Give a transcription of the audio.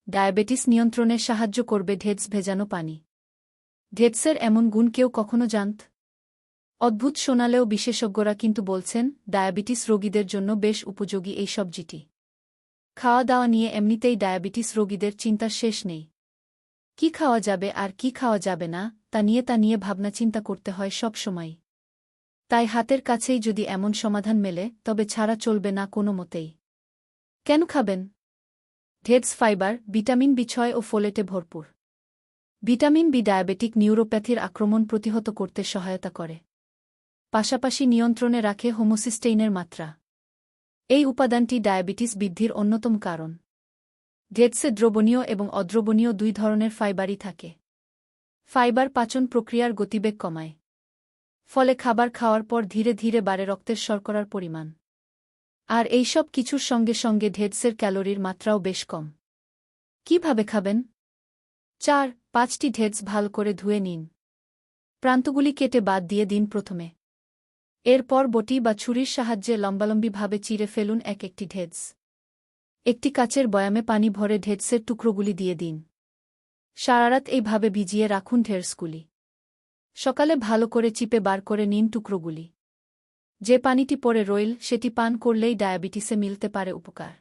Diabetes নিয়ন্ত্রণে সাহায্য করবে ঢেঁড়স ভেজানো পানি। ঢেঁড়সের এমন গুণ কেউ কখনো জানত? অদ্ভুত শোনালেও বিশেষজ্ঞরা কিন্তু বলছেন ডায়াবেটিস রোগীদের জন্য বেশ উপযোগী এই সবজিটি। খাওয়া দাওয়া নিয়ে এমনিতেই ডায়াবেটিস রোগীদের চিন্তার শেষ নেই। কি খাওয়া যাবে আর কি খাওয়া যাবে না তা নিয়ে ভাবনা চিন্তা করতে হয় সব সময়। তাই হাতের কাছেই যদি এমন সমাধান মেলে তবে ছাড়া চলবে না কোনো মতেই। কেন খাবেন? ঢেঁড়স ফাইবার, ভিটামিন বি6 ও ফোলেটে ভরপুর। ভিটামিন বি ডায়াবেটিক নিউরোপ্যাথির আক্রমণ প্রতিহত করতে সহায়তা করে, পাশাপাশি নিয়ন্ত্রণে রাখে হোমোসিস্টেইনের মাত্রা। এই উপাদানটি ডায়াবেটিস বৃদ্ধির অন্যতম কারণ। ঢেঁড়সে দ্রবণীয় এবং অদ্রবণীয় দুই ধরনের ফাইবারই থাকে। ফাইবার পাচন প্রক্রিয়ার গতিবেগ কমায়, ফলে খাবার খাওয়ার পর ধীরে ধীরে বাড়ে রক্তের শর্করার পরিমাণ। আর এই সব কিছুর সঙ্গে সঙ্গে ঢেঁড়সের ক্যালোরির মাত্রাও বেশ কম। কিভাবে খাবেন? 4-5টি ঢেঁড়স ভালো করে ধুয়ে নিন। প্রান্তগুলি কেটে বাদ দিয়ে দিন প্রথমে। এরপর বটি বা ছুরির সাহায্যে লম্বালম্বিভাবে চিরে ফেলুন একটি ঢেঁড়স। একটি কাচের বয়ামে পানি ভরে ঢেঁড়সের টুকরোগুলি দিয়ে দিন। সারারাত এইভাবে ভিজিয়ে রাখুন ঢেঁড়সগুলি। সকালে ভালো করে চিপে বার করে নিন টুকরোগুলি। যে পানিটি পড়ে রইল সেটি পান করলেই ডায়াবেটিসে মিলতে পারে উপকার।